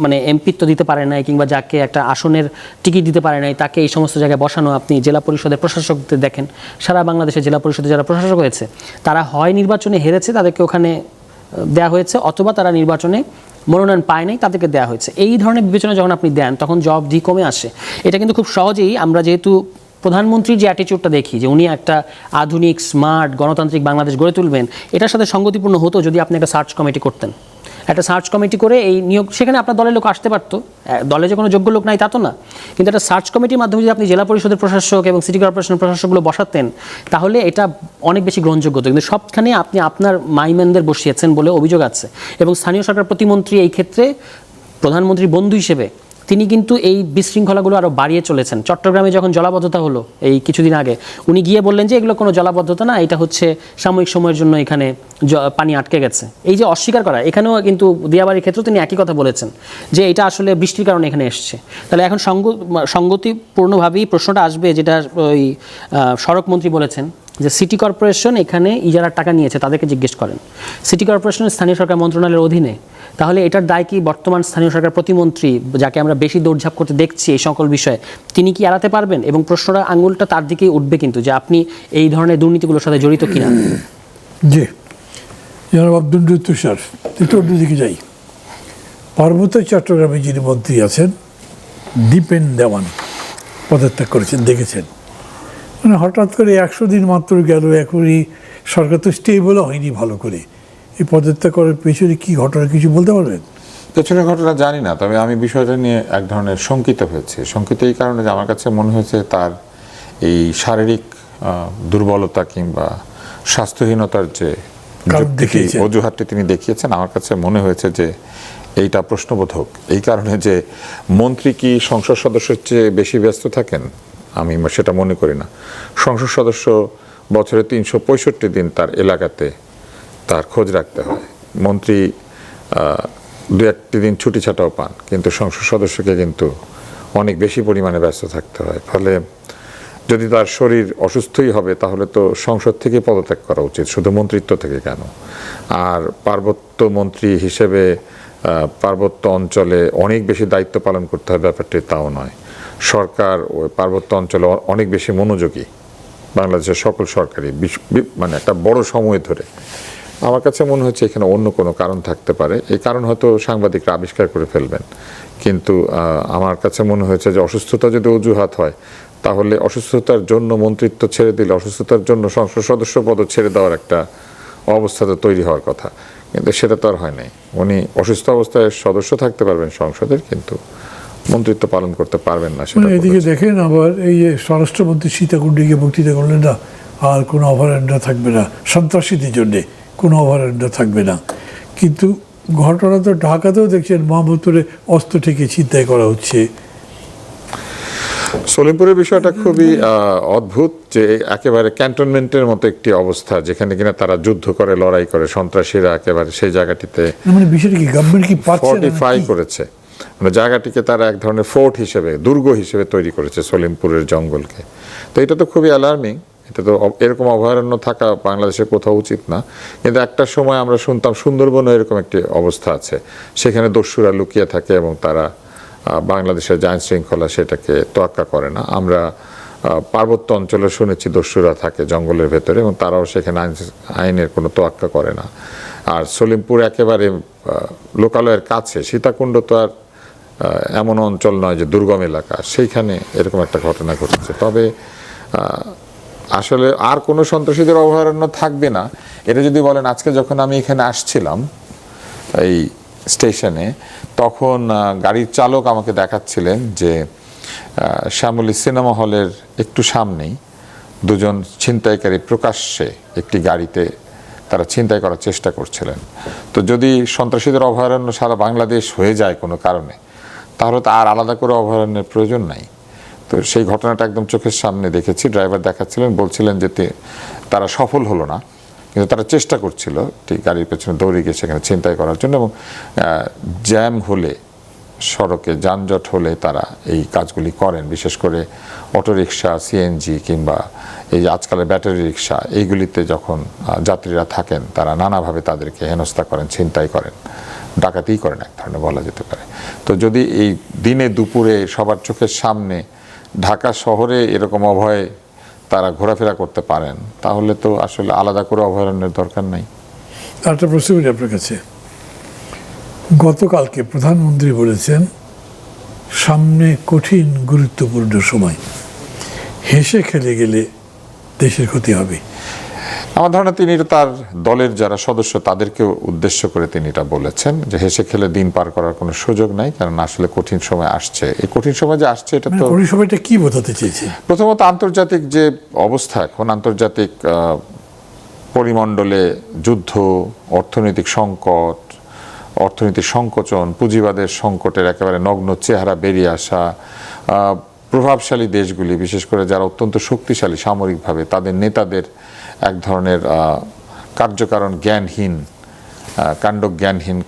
মানে এমপিত্ব দিতে পারে নাই কিংবা যাকে একটা আসনের টিকিট দিতে পারে নাই তাকে এই সমস্ত জায়গায় বসানো। আপনি জেলা পরিষদের প্রশাসকদের দেখেন, সারা বাংলাদেশে জেলা পরিষদে যারা প্রশাসক হয়েছে তারা হয় নির্বাচনে হেরেছে, তাদেরকে ওখানে দেওয়া হয়েছে, অথবা তারা নির্বাচনে মনোনয়ন পায় নাই, তাদেরকে দেওয়া হয়েছে। এই ধরনের বিবেচনা যখন আপনি দেন তখন জবাবদিহি কমে আসে। এটা কিন্তু খুব সহজেই আমরা যেহেতু প্রধানমন্ত্রীর যে অ্যাটিচিউডটা দেখি যে উনি একটা আধুনিক স্মার্ট গণতান্ত্রিক বাংলাদেশ গড়ে তুলবেন, এটার সাথে সঙ্গতিপূর্ণ হতো যদি আপনি একটা সার্চ কমিটি করতেন। একটা সার্চ কমিটি করে এই নিয়োগ, সেখানে আপনার দলের লোক আসতে পারতো, দলে যে কোনো যোগ্য লোক নাই তা তো না, কিন্তু একটা সার্চ কমিটির মাধ্যমে যদি আপনি জেলা পরিষদের প্রশাসক এবং সিটি কর্পোরেশনের প্রশাসকগুলো বসাতেন তাহলে এটা অনেক বেশি গ্রহণযোগ্য হতো। কিন্তু সবখানে আপনি আপনার মাইম্যানদের বসিয়েছেন বলে অভিযোগ আছে, এবং স্থানীয় সরকার প্রতিমন্ত্রী এই ক্ষেত্রে প্রধানমন্ত্রীর বন্ধু হিসেবে তিনি কিন্তু এই বিশৃঙ্খলাগুলো আরও বাড়িয়ে চলেছেন। চট্টগ্রামে যখন জলাবদ্ধতা হলো এই কিছুদিন আগে, উনি গিয়ে বললেন যে এগুলো কোনো জলাবদ্ধতা না, এটা হচ্ছে সাময়িক সময়ের জন্য এখানে পানি আটকে গেছে। এই যে অস্বীকার করা, এখানেও কিন্তু দিয়াবাড়ির ক্ষেত্রেও তিনি একই কথা বলেছেন যে এটা আসলে বৃষ্টির কারণে এখানে এসছে। তাহলে এখন সঙ্গতিপূর্ণভাবেই প্রশ্নটা আসবে, যেটা ওই সড়কমন্ত্রী বলেছেন যে সিটি কর্পোরেশন এখানে ইজারার টাকা নিয়েছে, তাদেরকে জিজ্ঞেস করেন। সিটি কর্পোরেশনের স্থানীয় সরকার মন্ত্রণালয়ের অধীনে, তাহলে এটার দায় কি বর্তমান স্থানীয় সরকার প্রতিমন্ত্রী, যাকে আমরা বেশি দৌড়ঝাঁপ করতে দেখছি এই সকল বিষয়ে, তিনি কি এড়াতে পারবেন? এবং প্রশ্নটা আঙুলটা তার দিকেই উঠবে কিন্তু, যে আপনি এই ধরনের দুর্নীতিগুলোর সাথে জড়িত কিনা। জি, জনাব আব্দুল তুষার, একটু অন্যদিকে যাই। পার্বত্য চট্টগ্রামে যিনি মন্ত্রী আছেন, দীপেন দেওয়ান পদত্যাগ করেছেন, দেখেছেন। মানে হঠাৎ করে 100 দিন মাত্র গেল, এখনই সরকার তো স্টেবলও হয়নি ভালো করে। এই পদত্যাগ করার পেছনে কী ঘটনা কিছু বলতে পারবেন? পেছনের ঘটনা জানি না, তবে আমি বিষয়টা নিয়ে এক ধরনের শঙ্কিত হয়েছি। শঙ্কিত এই কারণে যে আমার কাছে মনে হয়েছে তার এই শারীরিক দুর্বলতা কিংবা স্বাস্থ্যহীনতার যে কারণ দেখিয়েছেন। অজুহাতটি তিনি দেখিয়েছেন, আমার কাছে মনে হয়েছে যে এইটা প্রশ্নবোধক। এই কারণে যে মন্ত্রী কি সংসদ সদস্যের চেয়ে বেশি ব্যস্ত থাকেন, আমি সেটা মনে করি না। সংসদ সদস্য বছরে 365 দিন তার এলাকাতে তার খোঁজ রাখতে হয়। মন্ত্রী দু একটি দিন ছুটি ছাটাও পান, কিন্তু সংসদ সদস্যকে কিন্তু অনেক বেশি পরিমাণে ব্যস্ত থাকতে হয়। ফলে যদি তার শরীর অসুস্থই হবে তাহলে তো সংসদ থেকে পদত্যাগ করা উচিত, শুধু মন্ত্রিত্ব থেকে কেন। আর পার্বত্য মন্ত্রী হিসেবে পার্বত্য অঞ্চলে অনেক বেশি দায়িত্ব পালন করতে হয়, ব্যাপারটি তাও নয়। সরকার ওই পার্বত্য অঞ্চলে অনেক বেশি মনোযোগী, বাংলাদেশের সকল সরকারি মানে একটা বড় সময় ধরে। আমার কাছে মনে হচ্ছে এখানে অন্য কোনো কারণ থাকতে পারে। এই কারণ হয়তো সাংবাদিকরা আবিষ্কার করে ফেলবেন, কিন্তু আমার কাছে মনে হয়েছে যে অসুস্থতা যদি অজুহাত হয় তাহলে অসুস্থতার জন্য মন্ত্রিত্ব ছেড়ে দিলে অসুস্থতার জন্য সংসদ সদস্য পদ ছেড়ে দেওয়ার একটা অবস্থা তো তৈরি হওয়ার কথা, কিন্তু সেটা তো আর হয় নাই। উনি অসুস্থ অবস্থায় সদস্য থাকতে পারবেন সংসদের, কিন্তু মন্ত্রিত্ব পালন করতে পারবেন না। সেটা এদিকে দেখেন আবার এই যে স্বরাষ্ট্রমন্ত্রী সীতাকুণ্ডীকে বক্তৃতা করলেন না, আর কোনো অভয়ারণ্য থাকবে না, সন্ত্রাসীদের জন্যে কোনো অভয়ারণ্য থাকবে না। কিন্তু ঘটনা তো ঢাকাতেও দেখছেন মোহাম্মদপুরে অস্ত্র থেকে ছিনতাই করা হচ্ছে। সলিমপুরের বিষয়টা খুবই অদ্ভুত, যে একেবারে ক্যান্টনমেন্টের মতো একটি অবস্থা, যেখানে কিনা তারা যুদ্ধ করে, লড়াই করে, সন্ত্রাসীরা একেবারে সেই জায়গাটিতে মানে বিষয়টা কি গভর্নমেন্ট কি পাচ্ছে না ফোর্টিফাই নাকি? করেছে, মানে জায়গাটিকে তারা এক ধরনের ফোর্ট হিসেবে, দুর্গ হিসেবে তৈরি করেছে সলিমপুরের জঙ্গলকে। তো এটা তো খুবই অ্যালার্মিং। এটা তো এরকম অভয়ারণ্য থাকা বাংলাদেশে কোথাও উচিত না। কিন্তু একটা সময় আমরা শুনতাম সুন্দরবনও এরকম একটি অবস্থা আছে, সেখানে দস্যুরা লুকিয়ে থাকে এবং তারা বাংলাদেশের আইন শৃঙ্খলা সেটাকে তোয়াক্কা করে না। আমরা পার্বত্য অঞ্চলে শুনেছি দস্যুরা থাকে জঙ্গলের ভেতরে এবং তারাও সেখানে আইনের কোনো তোয়াক্কা করে না। আর সলিমপুর একেবারে লোকালয়ের কাছে, সীতাকুণ্ড তো আর এমন অঞ্চল নয় যে দুর্গম এলাকা, সেইখানে এরকম একটা ঘটনা ঘটেছে। তবে আসলে আর কোনো সন্ত্রাসীদের অভয়ারণ্য থাকবে না এটা যদি বলেন, আজকে যখন আমি এখানে আসছিলাম এই স্টেশনে, তখন গাড়ির চালক আমাকে দেখাচ্ছিলেন যে শ্যামলী সিনেমা হলের একটু সামনেই দুজন ছিনতাইকারী প্রকাশ্যে একটি গাড়িতে তারা ছিনতাই করার চেষ্টা করছিলেন। তো যদি সন্ত্রাসীদের অভয়ারণ্য সারা বাংলাদেশ হয়ে যায় কোনো কারণে, তাহলে তো আর আলাদা করে অভয়ারণ্যের প্রয়োজন নাই। তো সেই ঘটনাটা একদম চোখের সামনে দেখেছি। ড্রাইভার দেখাচ্ছিলেন, বলছিলেন যে তারা সফল হলো না, কিন্তু তারা চেষ্টা করছিল ঠিক গাড়ির পেছনে দৌড়ে গিয়ে সেখানে ছিনতাই করার জন্য। এবং জ্যাম হলে, সড়কে যানজট হলে তারা এই কাজগুলি করেন, বিশেষ করে অটোরিকশা, সিএনজি কিংবা এই যে আজকালের ব্যাটারি রিক্সা, এইগুলিতে যখন যাত্রীরা থাকেন তারা নানাভাবে তাদেরকে হেনস্থা করেন, ছিনতাই করেন, ডাকাতি করেন এক ধরনের বলা যেতে পারে। তো যদি এই দিনে দুপুরে সবার চোখের সামনে ঢাকা শহরে এরকম অভয়ে তারা ঘোরাফেরা করতে পারেন, তাহলে তো আসলে আলাদা করে অভয়ারণ্যের দরকার নাই। একটা প্রশ্ন করি আপনার কাছে। গতকালকে প্রধানমন্ত্রী বলেছেন সামনে কঠিন গুরুত্বপূর্ণ সময়, হেসে খেলে গেলে দেশের ক্ষতি হবে। আমার ধারণা তিনি তার দলের যারা সদস্য তাদেরকে উদ্দেশ্য করে তিনি এটা বলেছেন যে হেসে খেলে দিন পার করার কোনো সুযোগ নাই, কারণ আসলে কঠিন সময় আসছে। এই কঠিন সময় যে আসছে এটা তো ওই সময়টা কি বোঝাতে চেয়েছে? প্রথমত আন্তর্জাতিক যে অবস্থা এখন, আন্তর্জাতিক পরিমণ্ডলে যুদ্ধ, অর্থনৈতিক সংকট, অর্থনৈতিক সংকোচন, পুঁজিবাদের সংকটের একেবারে নগ্ন চেহারা বেরিয়ে আসা, প্রভাবশালী দেশগুলি বিশেষ করে যারা অত্যন্ত শক্তিশালী সামরিকভাবে, তাদের নেতাদের এক ধরনের কার্যকারণ জ্ঞানহীন, কাণ্ডজ্ঞানহীন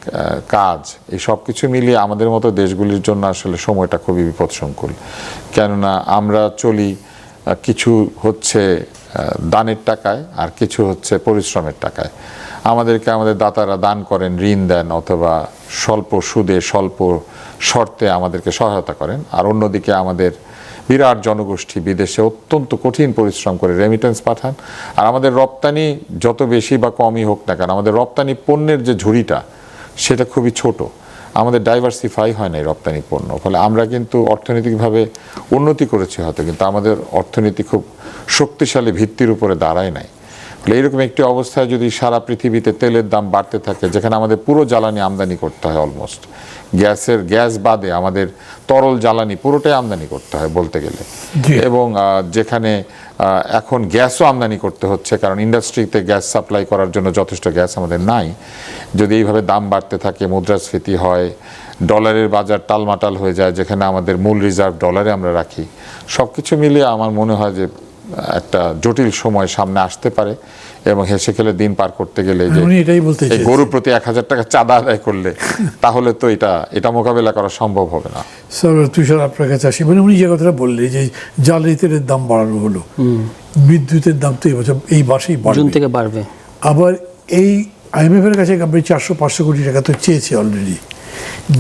কাজ, এই সব কিছু মিলিয়ে আমাদের মতো দেশগুলির জন্য আসলে সময়টা খুবই বিপদসংকুল। কেননা আমরা চলি কিছু হচ্ছে দানের টাকায় আর কিছু হচ্ছে পরিশ্রমের টাকায়। আমাদেরকে আমাদের দাতারা দান করেন, ঋণ দেন, অথবা স্বল্প সুদে, স্বল্প শর্তে আমাদেরকে সহায়তা করেন। আর অন্যদিকে আমাদের বিরাট জনগোষ্ঠী বিদেশে অত্যন্ত কঠিন পরিশ্রম করে রেমিটেন্স পাঠান। আর আমাদের রপ্তানি যত বেশি বা কমই হোক না কেন, আমাদের রপ্তানি পণ্যের যে ঝুড়িটা সেটা খুবই ছোট, আমাদের ডাইভার্সিফাই হয় না এই রপ্তানি পণ্য। ফলে আমরা কিন্তু অর্থনৈতিকভাবে উন্নতি করেছি হয়তো, কিন্তু আমাদের অর্থনীতি খুব শক্তিশালী ভিত্তির উপরে দাঁড়ায় নাই। এইরকম একটি অবস্থায় যদি সারা পৃথিবীতে তেলের দাম বাড়তে থাকে, যেখানে আমাদের পুরো জ্বালানি আমদানি করতে হয়, অলমোস্ট গ্যাস বাদে আমাদের তরল জ্বালানি পুরোটাই আমদানি করতে হয় বলতে গেলে, এবং যেখানে এখন গ্যাসও আমদানি করতে হচ্ছে, কারণ ইন্ডাস্ট্রিতে গ্যাস সাপ্লাই করার জন্য যথেষ্ট গ্যাস আমাদের নাই। যদি এইভাবে দাম বাড়তে থাকে, মুদ্রাস্ফীতি হয়, ডলারের বাজার টালমাটাল হয়ে যায়, যেখানে আমাদের মূল রিজার্ভ ডলারে আমরা রাখি, সব কিছু মিলিয়ে আমার মনে হয় যে একটা জটিল সময় সামনে আসতে পারে। এবং হেসে খেলে দিন পার করতে গেলে যে এই গরু প্রতি 1000 টাকা চাঁদা আদায় করলে তাহলে তো এটা মোকাবেলা করা সম্ভব হবে না। স্যার তুষার, আপনার কাছে আসি, মানে উনি যে কথাটা বললেন যে জ্বালানি তেলের দাম বাড়ানো হলো, বিদ্যুতের দাম তো এই মাসেই জুন থেকে বাড়বে। আবার এই IMF এর কাছে আপনি 400-500 কোটি টাকা তো চেয়েছে অলরেডি।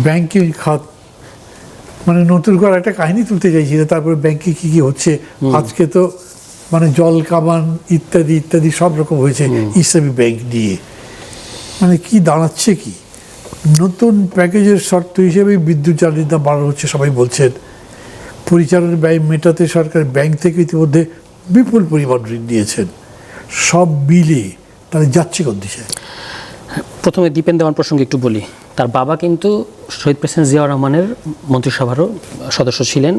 ব্যাংকিং খাত মানে নতুন করে একটা কাহিনী তুলতে চাইছি না, তারপরে ব্যাংকে কি কি হচ্ছে আজকে তো মানে জল কামান ইত্যাদি ইত্যাদি সব রকম হয়েছে ইসলামী ব্যাংক নিয়ে। মানে কি দাঁড়াচ্ছে কি, নতুন প্যাকেজের শর্ত হিসেবে বিদ্যুৎ জ্বালানির দাম বাড়ানো হচ্ছে, সবাই বলছেন। পরিচালনা ব্যয় মেটাতে সরকার ব্যাংক থেকে ইতিমধ্যে বিপুল পরিমাণ ঋণ নিয়েছেন। সব বিলে তাহলে যাচ্ছে কোন দিশায়? প্রথমে দীপেন দেওয়ান প্রসঙ্গে একটু বলি। তার বাবা কিন্তু শহীদ প্রেসিডেন্ট জিয়াউর রহমানের মন্ত্রিসভারও সদস্য ছিলেন,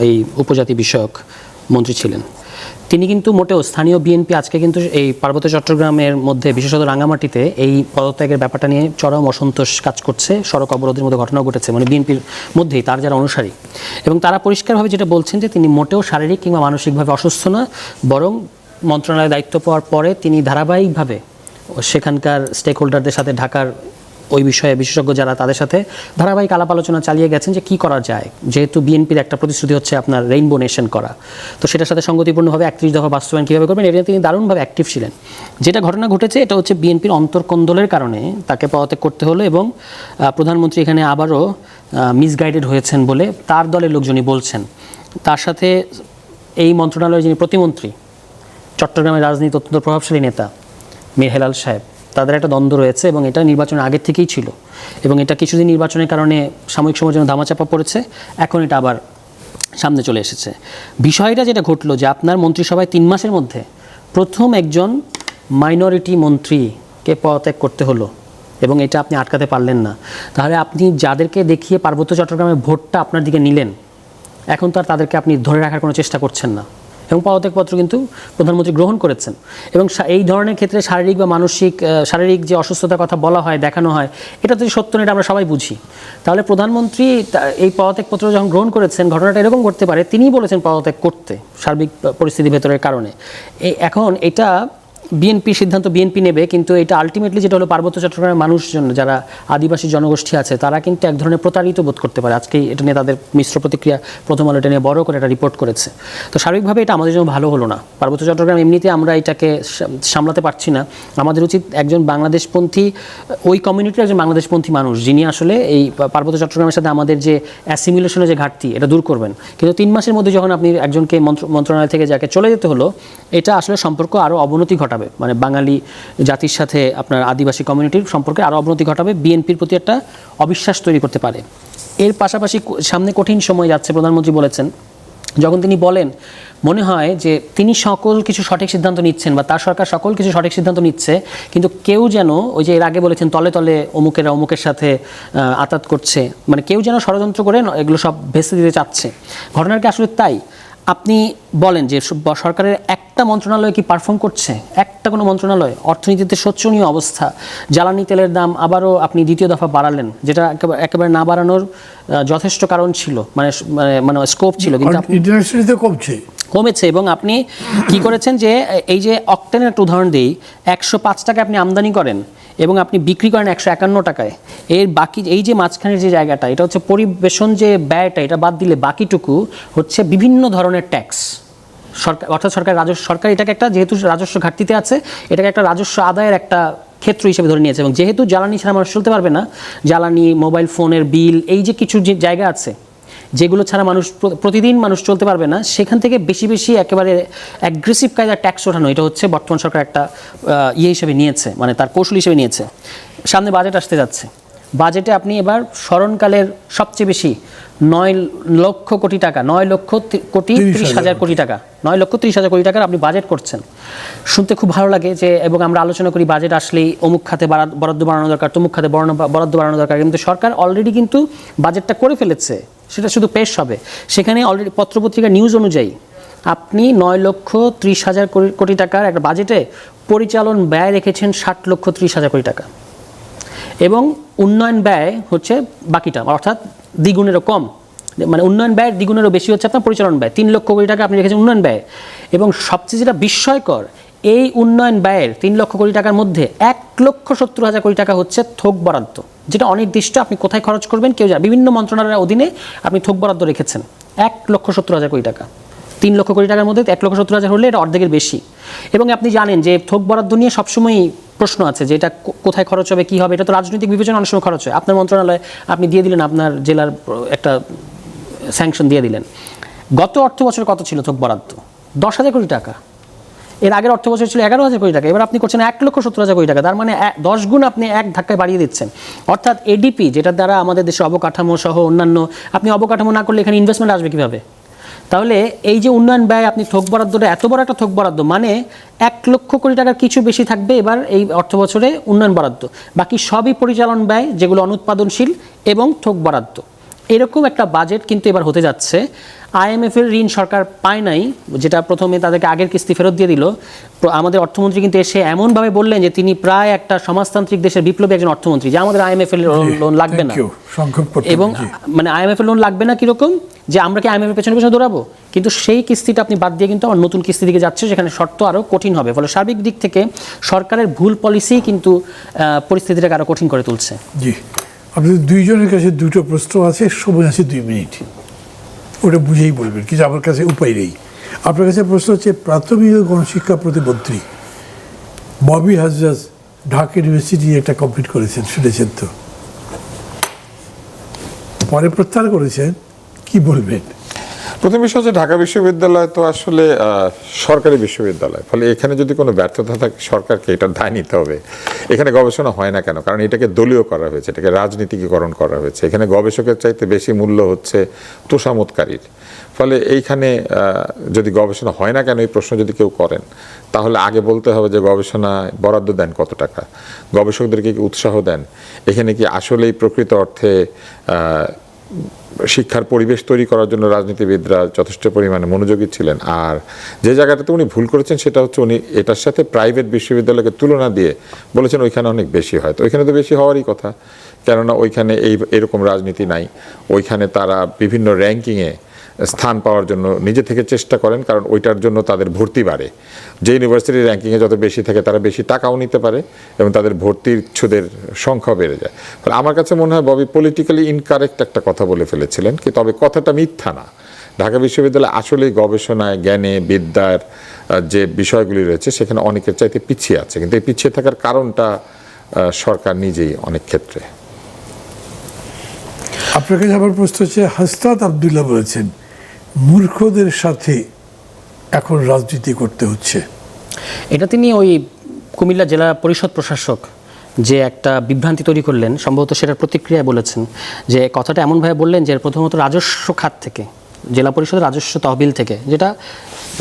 এই উপজাতি বিষয়ক মন্ত্রী ছিলেন। তিনি কিন্তু মোটেও স্থানীয় বিএনপি আজকে কিন্তু এই পার্বত্য চট্টগ্রামের মধ্যে বিশেষত রাঙামাটিতে এই পদত্যাগের ব্যাপারটা নিয়ে চরম অসন্তোষ কাজ করছে। সড়ক অবরোধের মধ্যে ঘটনা ঘটেছে, মানে বিএনপির মধ্যেই তার যারা অনুসারী, এবং তারা পরিষ্কারভাবে যেটা বলছেন যে তিনি মোটেও শারীরিক কিংবা মানসিকভাবে অসুস্থ না, বরং মন্ত্রণালয়ে দায়িত্ব পাওয়ার পরে তিনি ধারাবাহিকভাবে সেখানকার স্টেক হোল্ডারদের সাথে, ঢাকার ওই বিষয়ে বিশেষজ্ঞ যারা, তাদের সাথে ধারাবাহিক আলাপ আলোচনা চালিয়ে গেছেন যে কী করা যায়। যেহেতু বিএনপির একটা প্রতিশ্রুতি হচ্ছে আপনার রেইনবো নেশন করা, তো সেটার সাথে সঙ্গতিপূর্ণভাবে 31 দফা বাস্তবায়ন কীভাবে করবেন, এটা তিনি দারুণভাবে অ্যাক্টিভ ছিলেন। যেটা ঘটনা ঘটেছে এটা হচ্ছে বিএনপির অন্তর্কন্দলের কারণে তাকে পদত্যাগ করতে হলো, এবং প্রধানমন্ত্রী এখানে আবারও মিসগাইডেড হয়েছেন বলে তার দলের লোকজনই বলছেন। তার সাথে এই মন্ত্রণালয়ের যিনি প্রতিমন্ত্রী, চট্টগ্রামের রাজনীতি অত্যন্ত প্রভাবশালী নেতা মীর হেলাল সাহেব, তাদের একটা দ্বন্দ্ব রয়েছে, এবং এটা নির্বাচনের আগের থেকেই ছিল, এবং এটা কিছুদিন নির্বাচনের কারণে সাময়িক সময়ের জন্য ধামাচাপা পড়েছে, এখন এটা আবার সামনে চলে এসেছে। বিষয়টা যেটা ঘটলো যে আপনার মন্ত্রিসভায় 3 মাসের মধ্যে প্রথম একজন মাইনরিটি মন্ত্রীকে পদত্যাগ করতে হলো, এবং এটা আপনি আটকাতে পারলেন না। তাহলে আপনি যাদেরকে দেখিয়ে পার্বত্য চট্টগ্রামের ভোটটা আপনার দিকে নিলেন, এখন তো আর তাদেরকে আপনি ধরে রাখার কোনো চেষ্টা করছেন না, এবং পদত্যাগপত্র কিন্তু প্রধানমন্ত্রী গ্রহণ করেছেন। এবং এই ধরনের ক্ষেত্রে শারীরিক বা মানসিক শারীরিক যে অসুস্থতার কথা বলা হয়, দেখানো হয়, এটা তো সত্য না, এটা আমরা সবাই বুঝি। তাহলে প্রধানমন্ত্রী এই পদত্যাগপত্র যখন গ্রহণ করেছেন, ঘটনাটা এরকম করতে পারে তিনিই বলেছেন পদত্যাগ করতে সার্বিক পরিস্থিতি ভেতরের কারণে। এখন এটা বিএনপির সিদ্ধান্ত বিএনপি নেবে, কিন্তু এটা আলটিমেটলি যেটা হলো পার্বত্য চট্টগ্রামের মানুষজন, যারা আদিবাসী জনগোষ্ঠী আছে, তারা কিন্তু এক ধরনের প্রতারিত বোধ করতে পারে। আজকেই এটা নিয়ে তাদের মিশ্র প্রতিক্রিয়া, প্রথম আলো এটা নিয়ে বড় করে একটা রিপোর্ট করেছে। তো স্বাভাবিকভাবে এটা আমাদের জন্য ভালো হলো না। পার্বত্য চট্টগ্রাম এমনিতে আমরা এটাকে সামলাতে পারছি না। আমাদের উচিত একজন বাংলাদেশপন্থী, ওই কমিউনিটির একজন বাংলাদেশপন্থী মানুষ, যিনি আসলে এই পার্বত্য চট্টগ্রামের সাথে আমাদের যে অ্যাসিমিলেশনের যে ঘাটতি, এটা দূর করবেন। কিন্তু 3 মাসের মধ্যে যখন আপনি একজনকে মন্ত্রণালয় থেকে যাকে চলে যেতে হলো, এটা আসলে সম্পর্ক আরও অবনতি ঘটাবে, মানে বাঙালি জাতির সাথে আপনার আদিবাসী কমিউনিটির সম্পর্কে আরও অবনতি ঘটাবে, বিএনপির প্রতি একটা অবিশ্বাস তৈরি করতে পারে। এর পাশাপাশি সামনে কঠিন সময় যাচ্ছে, প্রধানমন্ত্রী বলেছেন, যখন তিনি বলেন মনে হয় যে তিনি সকল কিছু সঠিক সিদ্ধান্ত নিচ্ছেন বা তার সরকার সকল কিছু সঠিক সিদ্ধান্ত নিচ্ছে, কিন্তু কেউ যেন ওই যে এর আগে বলেছেন তলে তলে অমুকের সাথে আতাত করছে, মানে কেউ যেন ষড়যন্ত্র করে এগুলো সব ভেস্তে দিতে চাচ্ছে। ঘটনার কি আসলে তাই? আপনি বলেন যে সরকারের একটা মন্ত্রণালয় কি পারফর্ম করছে? একটা কোনো মন্ত্রণালয়? অর্থনীতিতে শোচনীয় অবস্থা, জ্বালানি তেলের দাম আবারও আপনি 2য় দফা বাড়ালেন, যেটা একেবারে না বাড়ানোর যথেষ্ট কারণ ছিল, মানে স্কোপ ছিল, কিন্তু ইন্টারন্যাশনালিতে কমেছে। এবং আপনি কি করেছেন যে এই যে অক্টেনের একটা উদাহরণ দিই, 105 টাকা আপনি আমদানি করেন এবং আপনি বিক্রি করেন 151 টাকায়। এর বাকি এই যে মাঝখানের যে জায়গাটা, এটা হচ্ছে পরিবেশন যে ব্যয়টা, এটা বাদ দিলে বাকিটুকু হচ্ছে বিভিন্ন ধরনের ট্যাক্স। সরকার, অর্থাৎ সরকার এটাকে একটা, যেহেতু রাজস্ব ঘাটতিতে আছে, এটাকে একটা রাজস্ব আদায়ের একটা ক্ষেত্র হিসেবে ধরে নিয়েছে। এবং যেহেতু জ্বালানি ছাড়া মানুষ চলতে পারবে না, জ্বালানি, মোবাইল ফোনের বিল, এই যে কিছু যে জায়গা আছে যেগুলো ছাড়া প্রতিদিন মানুষ চলতে পারবে না, সেখান থেকে বেশি বেশি একেবারে অ্যাগ্রেসিভ কায়দার ট্যাক্স ওঠানো, এটা হচ্ছে বর্তমান সরকার একটা হিসেবে নিয়েছে, মানে তার কৌশল হিসেবে নিয়েছে। সামনে বাজেট আসতে যাচ্ছে, বাজেটে আপনি এবার স্মরণকালের সবচেয়ে বেশি 9 লক্ষ কোটি টাকা, 9 লক্ষ কোটি 30 হাজার কোটি টাকা, 9 লক্ষ 30 হাজার কোটি টাকার আপনি বাজেট করছেন। শুনতে খুব ভালো লাগে যে, এবং আমরা আলোচনা করি বাজেট আসলেই অমুক খাতে বরাদ্দ বাড়ানো দরকার, তমুক খাতে বরাদ্দ বাড়ানো দরকার, কিন্তু সরকার অলরেডি কিন্তু বাজেটটা করে ফেলেছে, সেটা শুধু পেশ হবে। সেখানে অলরেডি পত্রপত্রিকা নিউজ অনুযায়ী আপনি 9 লক্ষ 30 হাজার কোটি টাকার একটা বাজেটে পরিচালন ব্যয় রেখেছেন 60 লক্ষ 30 হাজার কোটি টাকা, এবং উন্নয়ন ব্যয় হচ্ছে বাকিটা, অর্থাৎ দ্বিগুণেরও কম, মানে উন্নয়ন ব্যয়ের দ্বিগুণেরও বেশি হচ্ছে আপনার পরিচালন ব্যয়। 3 লক্ষ কোটি টাকা আপনি রেখেছেন উন্নয়ন ব্যয়, এবং সবচেয়ে যেটা বিস্ময়কর, এই উন্নয়ন ব্যয়ের 3 লক্ষ কোটি টাকার মধ্যে 1,70,000 কোটি টাকা হচ্ছে থোক বরাদ্দ, যেটা অনির্দিষ্ট, আপনি কোথায় খরচ করবেন কেউ জানে। বিভিন্ন মন্ত্রণালয়ের অধীনে আপনি থোক বরাদ্দ রেখেছেন 1,70,000 কোটি টাকা। 3 লক্ষ কোটি টাকার মধ্যে 1,70,000 হলে এটা অর্ধেকের বেশি। এবং আপনি জানেন যে থোক বরাদ্দ নিয়ে সবসময়ই প্রশ্ন আছে যে এটা কোথায় খরচ হবে, কী হবে, এটা তো রাজনৈতিক বিবেচনা অনেক সময় খরচ হয়। আপনার মন্ত্রণালয়ে আপনি দিয়ে দিলেন, আপনার জেলার একটা স্যাংশন দিয়ে দিলেন। গত অর্থ বছর কত ছিল থোক বরাদ্দ? 10,000 কোটি টাকা। এর আগের অর্থ বছর ছিল 11,000 কোটি টাকা, এবার আপনি করছেন 1,70,000 কোটি টাকা, তার মানে 10 গুণ আপনি এক ধাক্কায় বাড়িয়ে দিচ্ছেন। অর্থাৎ এডিপি, যেটার দ্বারা আমাদের দেশে অবকাঠামো সহ অন্যান্য, আপনি অবকাঠামো না করলে এখানে ইনভেস্টমেন্ট আসবে কীভাবে? তাহলে এই যে উন্নয়ন ব্যয়, আপনি থোক বরাদ্দটা এত বড় একটা থোক বরাদ্দ, মানে 1 লক্ষ কোটি টাকার কিছু বেশি থাকবে এবার এই অর্থ বছরে উন্নয়ন বরাদ্দ, বাকি সবই পরিচালন ব্যয় যেগুলো অনুৎপাদনশীল এবং থোক বরাদ্দ। এরকম একটা বাজেট কিন্তু এবার হতে যাচ্ছে। IMF এর ঋণ সরকার পায় নাই, যেটা প্রথমে তাদেরকে আগের কিস্তি ফেরত দিয়ে দিল। আমাদের অর্থমন্ত্রী কিন্তু এসে এমনভাবে বললেন যে তিনি প্রায় একটা সমাজতান্ত্রিক দেশের বিপ্লবী একজন অর্থমন্ত্রী, যে আমাদের IMF এর লোন লাগবে না, এবং মানে IMF এর লোন লাগবে না কীরকম, যে আমরা কি IMF এর পেছনে পেছনে দৌড়াবো? কিন্তু সেই কিস্তিটা আপনি বাদ দিয়ে কিন্তু আমার নতুন কিস্তি দিকে যাচ্ছে, সেখানে শর্ত আরও কঠিন হবে। ফলে সার্বিক দিক থেকে সরকারের ভুল পলিসি কিন্তু পরিস্থিতিটাকে আরও কঠিন করে তুলছে। জি, আপনাদের দুইজনের কাছে দুটো প্রশ্ন আছে, সময় আছে 2 মিনিট, ওটা বুঝেই বলবেন, কিছু আমার কাছে উপায় নেই। আপনার কাছে প্রশ্ন হচ্ছে, প্রাথমিক ও গণশিক্ষা প্রতিমন্ত্রী ববি হাজরাজ ঢাকা ইউনিভার্সিটি একটা কমপ্লিট করেছেন, শুনেছেন তো? পরে প্রত্যাহার করেছেন, কি বলবেন? প্রথম বিষয় হচ্ছে ঢাকা বিশ্ববিদ্যালয় তো আসলে সরকারি বিশ্ববিদ্যালয়, ফলে এখানে যদি কোনো ব্যর্থতা থাকে সরকারকে এটার দায় নিতে হবে। এখানে গবেষণা হয় না কেন? কারণ এটাকে দলীয় করা হয়েছে, এটাকে রাজনীতিকীকরণ করা হয়েছে। এখানে গবেষকের চাইতে বেশি মূল্য হচ্ছে তোষামোদকারীর। ফলে এইখানে যদি গবেষণা হয় না কেন এই প্রশ্ন যদি কেউ করেন, তাহলে আগে বলতে হবে যে গবেষণায় বরাদ্দ দেন কত টাকা, গবেষকদেরকে কি উৎসাহ দেন, এখানে কি আসলেই প্রকৃত অর্থে শিক্ষার পরিবেশ তৈরি করার জন্য রাজনীতিবিদরা যথেষ্ট পরিমাণে মনোযোগী ছিলেন। আর যে জায়গাটাতে উনি ভুল করেছেন সেটা হচ্ছে উনি এটার সাথে প্রাইভেট বিশ্ববিদ্যালয়কে তুলনা দিয়ে বলেছেন ওইখানে অনেক বেশি হয়। তো ওইখানে তো বেশি হওয়ারই কথা, কেননা ওইখানে এরকম রাজনীতি নাই। ওইখানে তারা বিভিন্ন র্যাঙ্কিংয়ে স্থান পাওয়ার জন্য নিজে থেকে চেষ্টা করেন, কারণ ওইটার জন্য তাদের ভর্তি বাড়ে। যে ইউনিভার্সিটির র্যাঙ্কিংয়ে যত বেশি থাকে তারা বেশি টাকাও নিতে পারে এবং তাদের ভর্তির ইচ্ছুদের সংখ্যা বেড়ে যায়। ফলে আমার কাছে মনে হয় ববি পলিটিক্যালি ইনকারেক্ট একটা কথা বলে ফেলেছিলেন, কি তবে কথাটা মিথ্যা না। ঢাকা বিশ্ববিদ্যালয় আসলেই গবেষণায়, জ্ঞানে, বিদ্যার যে বিষয়গুলি রয়েছে সেখানে অনেকের চাইতে পিছিয়ে আছে, কিন্তু এই পিছিয়ে থাকার কারণটা সরকার নিজেই অনেক ক্ষেত্রে। আপনার কাছে আমার প্রশ্ন হচ্ছে, হাসনাত আবদুল্লাহ বলেছেন মূর্খদের সাথে এখন রাজনীতি করতে হচ্ছে। এটা তিনি ওই কুমিল্লা জেলা পরিষদ প্রশাসক যে একটা বিভ্রান্তি তৈরি করলেন, সম্ভবত সেটার প্রতিক্রিয়ায় বলেছেন, যে কথাটা এমনভাবে বললেন যে প্রথমত রাজস্ব খাত থেকে, জেলা পরিষদের রাজস্ব তহবিল থেকে, যেটা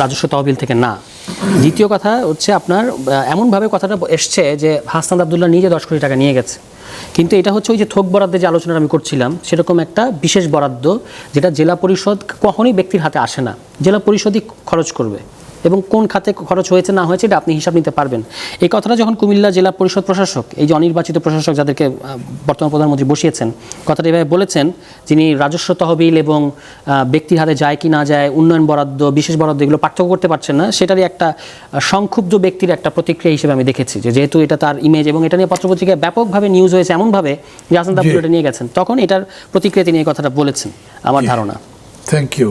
রাজস্ব তহবিল থেকে না। দ্বিতীয় কথা হচ্ছে আপনার এমনভাবে কথাটা এসছে যে হাসনাত আবদুল্লাহ নিজে 10 কোটি টাকা নিয়ে গেছে, কিন্তু এটা হচ্ছে ওই যে থোক বরাদ্দে যে আলোচনা আমি করছিলাম সেরকম একটা বিশেষ বরাদ্দ, যেটা জেলা পরিষদ কখনোই ব্যক্তির হাতে আসে না, জেলা পরিষদই খরচ করবে, এবং কোন খাতে খরচ হয়েছে না হয়েছে এটা আপনি হিসাব নিতে পারবেন। এই কথাটা যখন কুমিল্লা জেলা পরিষদ প্রশাসক, এই যে অনির্বাচিত প্রশাসক যাদেরকে বর্তমান প্রধানমন্ত্রী বসিয়েছেন, কথাটা এভাবে বলেছেন, যিনি রাজস্ব তহবিল এবং ব্যক্তির হাতে যায় কি না যায়, উন্নয়ন বরাদ্দ, বিশেষ বরাদ্দ, এগুলো পার্থক্য করতে পারছেন না, সেটারই একটা সংক্ষুব্ধ ব্যক্তির একটা প্রতিক্রিয়া হিসেবে আমি দেখেছি, যে যেহেতু এটা তার ইমেজ এবং এটা নিয়ে পত্রপত্রিকায় ব্যাপকভাবে নিউজ হয়েছে এমনভাবে যে হাসনাত আবদুল্লাহ এটা নিয়ে গেছেন, তখন এটার প্রতিক্রিয়া তিনি এই কথাটা বলেছেন আমার ধারণা। Thank you.